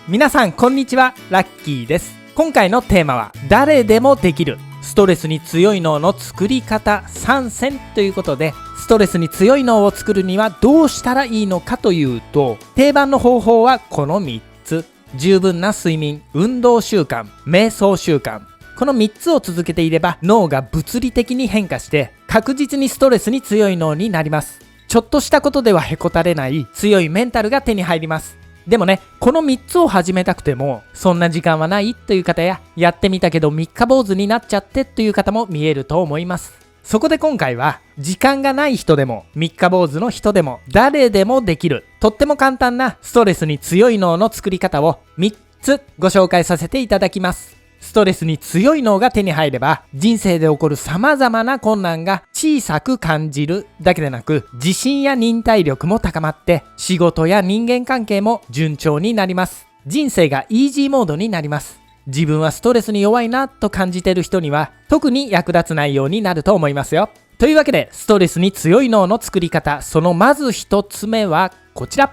皆さんこんにちは、ラッキーです。今回のテーマは誰でもできるストレスに強い脳の作り方3選ということで、ストレスに強い脳を作るにはどうしたらいいのかというと、定番の方法はこの3つ。十分な睡眠、運動習慣、瞑想習慣。この3つを続けていれば脳が物理的に変化して確実にストレスに強い脳になります。ちょっとしたことではへこたれない強いメンタルが手に入ります。でもね、この3つを始めたくてもそんな時間はないという方や、やってみたけど三日坊主になっちゃってという方も見えると思います。そこで今回は時間がない人でも三日坊主の人でも誰でもできるとっても簡単なストレスに強い脳の作り方を3つご紹介させていただきます。ストレスに強い脳が手に入れば人生で起こる様々な困難が小さく感じるだけでなく、自信や忍耐力も高まって仕事や人間関係も順調になります。人生がイージーモードになります。自分はストレスに弱いなと感じている人には特に役立つ内容になると思いますよ。というわけで、ストレスに強い脳の作り方、そのまず一つ目はこちら。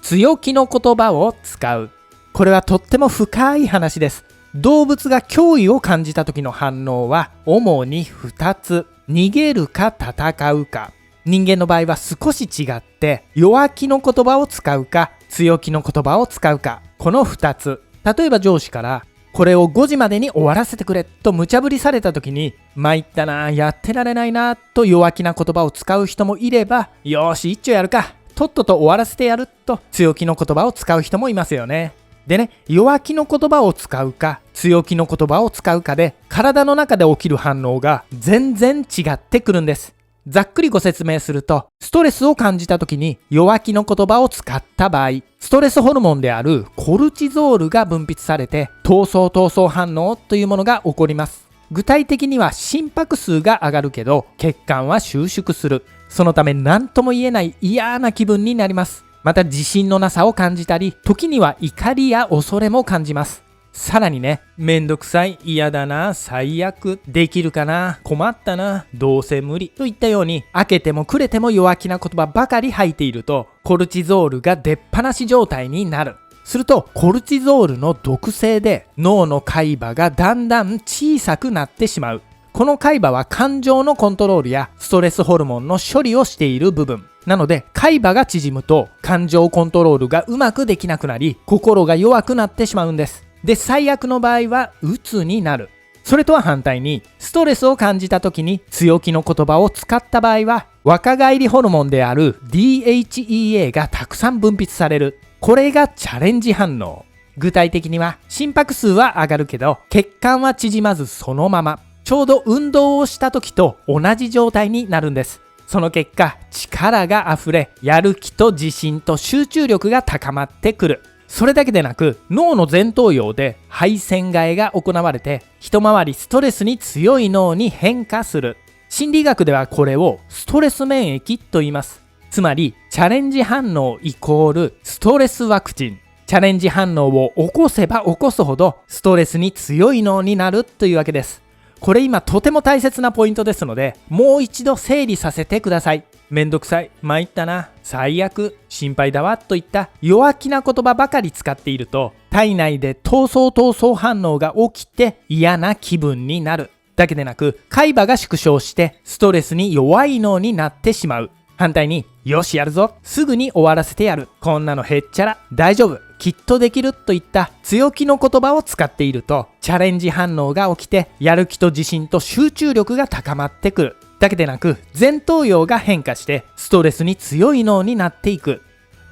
強気の言葉を使う。これはとっても深い話です。動物が脅威を感じた時の反応は主に2つ。逃げるか戦うか。人間の場合は少し違って、弱気の言葉を使うか強気の言葉を使うか、この2つ。例えば上司からこれを5時までに終わらせてくれと無茶ぶりされた時に、参ったな、やってられないなと弱気な言葉を使う人もいれば、よーし一丁やるか、とっとと終わらせてやると強気の言葉を使う人もいますよね。でね、弱気の言葉を使うか強気の言葉を使うかで体の中で起きる反応が全然違ってくるんです。ざっくりご説明すると、ストレスを感じた時に弱気の言葉を使った場合、ストレスホルモンであるコルチゾールが分泌されて闘争反応というものが起こります。具体的には心拍数が上がるけど血管は収縮する。そのため何とも言えない嫌な気分になります。また自信のなさを感じたり、時には怒りや恐れも感じます。さらにね、めんどくさい、嫌だな、最悪、できるかな、困ったな、どうせ無理といったように、明けても暮れても弱気な言葉ばかり吐いていると、コルチゾールが出っ放し状態になる。するとコルチゾールの毒性で脳の海馬がだんだん小さくなってしまう。この海馬は感情のコントロールやストレスホルモンの処理をしている部分なので、海馬が縮むと感情コントロールがうまくできなくなり、心が弱くなってしまうんです。で、最悪の場合は鬱になる。それとは反対に、ストレスを感じた時に強気の言葉を使った場合は、若返りホルモンである DHEA がたくさん分泌される。これがチャレンジ反応。具体的には心拍数は上がるけど血管は縮まずそのまま、ちょうど運動をした時と同じ状態になるんです。その結果、力があふれ、やる気と自信と集中力が高まってくる。それだけでなく、脳の前頭葉で配線替えが行われて、一回りストレスに強い脳に変化する。心理学ではこれをストレス免疫と言います。つまり、チャレンジ反応イコールストレスワクチン。チャレンジ反応を起こせば起こすほど、ストレスに強い脳になるというわけです。これ今とても大切なポイントですので、もう一度整理させてください。めんどくさい、参ったな、最悪、心配だわといった弱気な言葉ばかり使っていると、体内で闘争反応が起きて嫌な気分になるだけでなく、海馬が縮小してストレスに弱い脳になってしまう。反対に、よしやるぞ、すぐに終わらせてやる、こんなのへっちゃら、大丈夫、きっとできるといった強気の言葉を使っていると、チャレンジ反応が起きてやる気と自信と集中力が高まってくるだけでなく、前頭葉が変化してストレスに強い脳になっていく。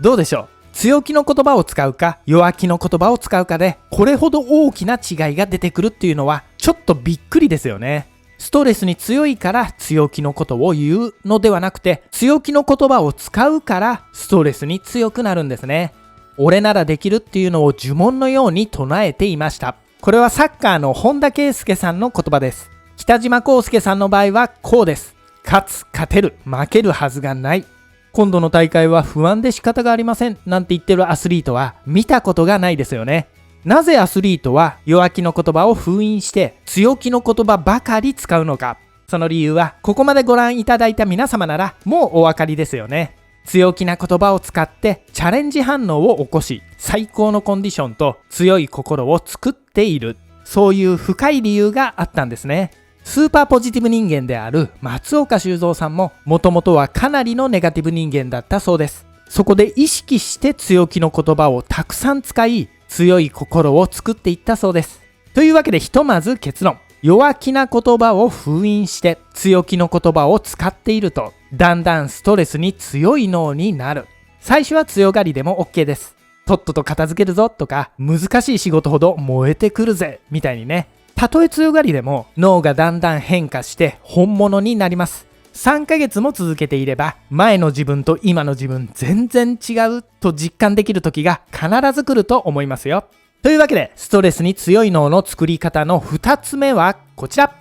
どうでしょう。強気の言葉を使うか弱気の言葉を使うかでこれほど大きな違いが出てくるっていうのはちょっとびっくりですよね。ストレスに強いから強気のことを言うのではなくて、強気の言葉を使うからストレスに強くなるんですね。俺ならできるっていうのを呪文のように唱えていました。これはサッカーの本田圭佑さんの言葉です。北島康介さんの場合はこうです。勝てる、負けるはずがない。今度の大会は不安で仕方がありませんなんて言ってるアスリートは見たことがないですよね。なぜアスリートは弱気の言葉を封印して強気の言葉ばかり使うのか。その理由はここまでご覧いただいた皆様ならもうお分かりですよね。強気な言葉を使ってチャレンジ反応を起こし、最高のコンディションと強い心を作っている。そういう深い理由があったんですね。スーパーポジティブ人間である松岡修造さんももともとはかなりのネガティブ人間だったそうです。そこで意識して強気の言葉をたくさん使い、強い心を作っていったそうです。というわけでひとまず結論。弱気な言葉を封印して強気の言葉を使っていると、だんだんストレスに強い脳になる。最初は強がりでも OK です。とっとと片付けるぞとか、難しい仕事ほど燃えてくるぜみたいにね。たとえ強がりでも脳がだんだん変化して本物になります。3ヶ月も続けていれば、前の自分と今の自分全然違うと実感できる時が必ず来ると思いますよ。というわけで、ストレスに強い脳の作り方の2つ目はこちら。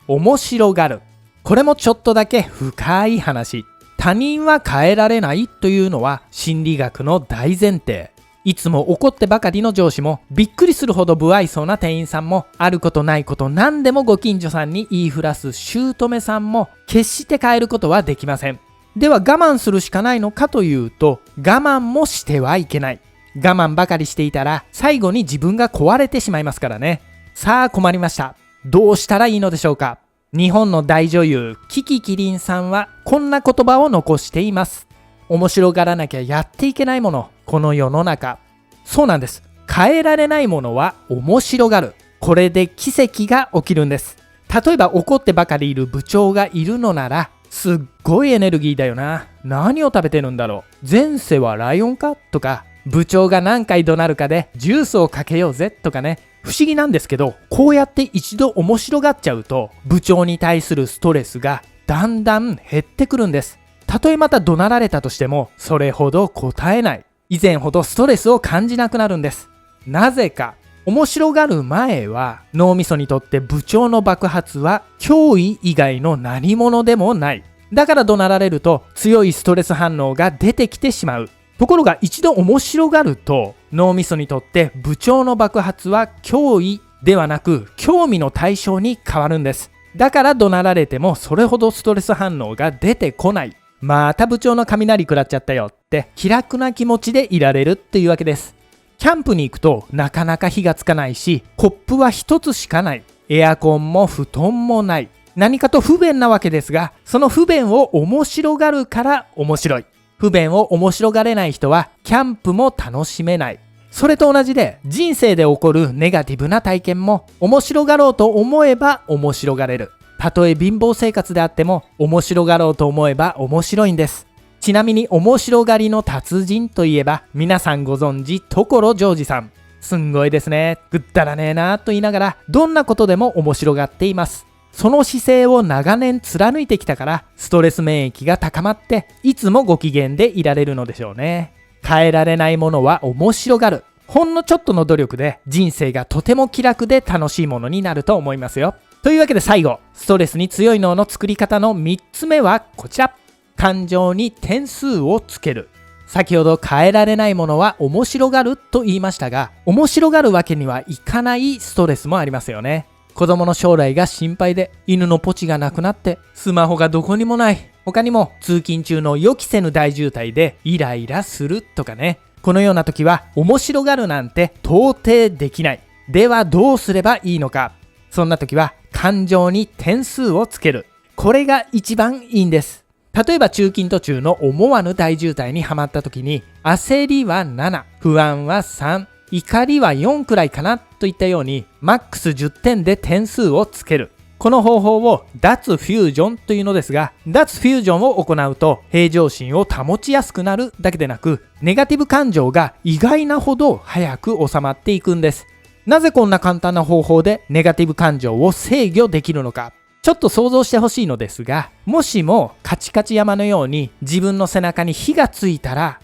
面白がる。これもちょっとだけ深い話。他人は変えられないというのは心理学の大前提。いつも怒ってばかりの上司も、びっくりするほど不愛想な店員さんも、あることないこと何でもご近所さんに言いふらす姑さんも、決して変えることはできません。では我慢するしかないのかというと、我慢もしてはいけない。我慢ばかりしていたら、最後に自分が壊れてしまいますからね。さあ困りました。どうしたらいいのでしょうか。日本の大女優、キキキリンさんは、こんな言葉を残しています。面白がらなきゃやっていけないもの、この世の中。そうなんです。変えられないものは面白がる。これで奇跡が起きるんです。例えば怒ってばかりいる部長がいるのなら、すっごいエネルギーだよな。何を食べてるんだろう。前世はライオンかとか、部長が何回怒鳴るかでジュースをかけようぜとかね。不思議なんですけど、こうやって一度面白がっちゃうと、部長に対するストレスがだんだん減ってくるんです。たとえまた怒鳴られたとしても、それほど答えない。以前ほどストレスを感じなくなるんです。なぜか、面白がる前は脳みそにとって部長の爆発は脅威以外の何者でもない。だから怒鳴られると強いストレス反応が出てきてしまう。ところが一度面白がると脳みそにとって部長の爆発は脅威ではなく興味の対象に変わるんです。だから怒鳴られてもそれほどストレス反応が出てこない。また部長の雷食らっちゃったよって気楽な気持ちでいられるっていうわけです。キャンプに行くとなかなか火がつかないし、コップは一つしかない。エアコンも布団もない。何かと不便なわけですが、その不便を面白がるから面白い。不便を面白がれない人はキャンプも楽しめない。それと同じで人生で起こるネガティブな体験も面白がろうと思えば面白がれる。たとえ貧乏生活であっても面白がろうと思えば面白いんです。ちなみに面白がりの達人といえば皆さんご存知所ジョージさん。すんごいですね。ぐったらねえなと言いながらどんなことでも面白がっています。その姿勢を長年貫いてきたからストレス免疫が高まっていつもご機嫌でいられるのでしょうね。変えられないものは面白がる。ほんのちょっとの努力で人生がとても気楽で楽しいものになると思いますよ。というわけで最後、ストレスに強い脳の作り方の3つ目はこちら。感情に点数をつける。先ほど変えられないものは面白がると言いましたが、面白がるわけにはいかないストレスもありますよね。子供の将来が心配で、犬のポチがなくなって、スマホがどこにもない。他にも通勤中の予期せぬ大渋滞でイライラするとかね。このような時は面白がるなんて到底できない。ではどうすればいいのか。そんな時は感情に点数をつける。これが一番いいんです。例えば中勤途中の思わぬ大渋滞にはまった時に、焦りは7、不安は3、怒りは4くらいかなといったように、マックス10点で点数をつける。この方法を脱フュージョンというのですが、脱フュージョンを行うと平常心を保ちやすくなるだけでなく、ネガティブ感情が意外なほど早く収まっていくんです。なぜこんな簡単な方法でネガティブ感情を制御できるのか。ちょっと想像してほしいのですが、もしもカチカチ山のように自分の背中に火がついたら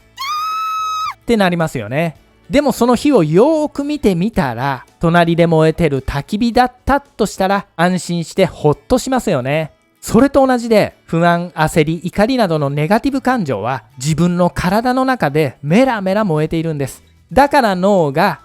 ってなりますよね。でもその火をよーく見てみたら、隣で燃えてる焚き火だったとしたら安心してほっとしますよね。それと同じで、不安、焦り、怒りなどのネガティブ感情は自分の体の中でメラメラ燃えているんです。だから脳が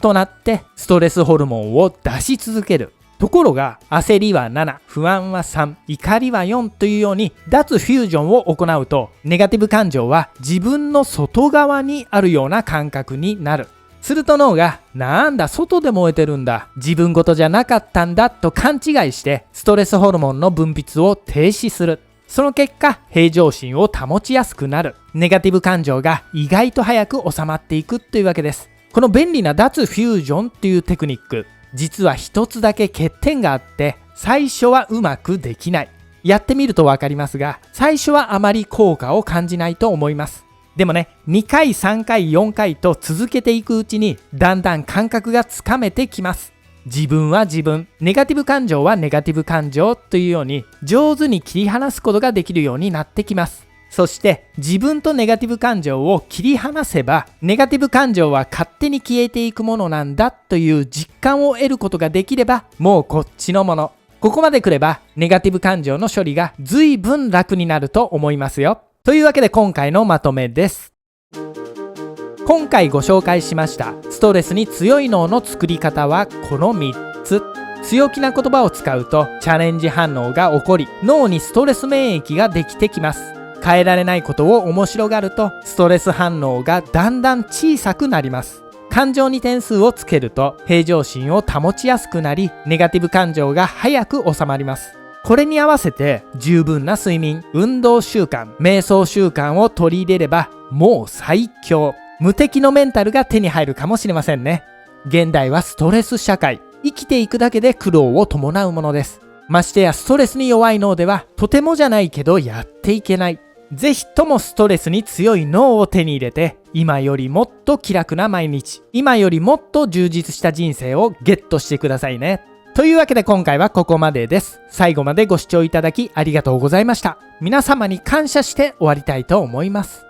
となってストレスホルモンを出し続ける。ところが焦りは7、不安は3、怒りは4というように脱フュージョンを行うと、ネガティブ感情は自分の外側にあるような感覚になる。すると脳が、なんだ外で燃えてるんだ、自分事じゃなかったんだと勘違いしてストレスホルモンの分泌を停止する。その結果、平常心を保ちやすくなる。ネガティブ感情が意外と早く収まっていくというわけです。この便利な脱フュージョンというテクニック、実は一つだけ欠点があって、最初はうまくできない。やってみるとわかりますが、最初はあまり効果を感じないと思います。でもね、2回、3回、4回と続けていくうちに、だんだん感覚がつかめてきます。自分は自分、ネガティブ感情はネガティブ感情というように、上手に切り離すことができるようになってきます。そして自分とネガティブ感情を切り離せば、ネガティブ感情は勝手に消えていくものなんだという実感を得ることができれば、もうこっちのもの。ここまで来ればネガティブ感情の処理が随分楽になると思いますよ。というわけで今回のまとめです。今回ご紹介しましたストレスに強い脳の作り方はこの3つ。強気な言葉を使うとチャレンジ反応が起こり、脳にストレス免疫ができてきます。変えられないことを面白がるとストレス反応がだんだん小さくなります。感情に点数をつけると平常心を保ちやすくなり、ネガティブ感情が早く収まります。これに合わせて十分な睡眠、運動習慣、瞑想習慣を取り入れればもう最強。無敵のメンタルが手に入るかもしれませんね。現代はストレス社会。生きていくだけで苦労を伴うものです。ましてやストレスに弱い脳ではとてもじゃないけどやっていけない。ぜひともストレスに強い脳を手に入れて、今よりもっと気楽な毎日、今よりもっと充実した人生をゲットしてくださいね。というわけで今回はここまでです。最後までご視聴いただきありがとうございました。皆様に感謝して終わりたいと思います。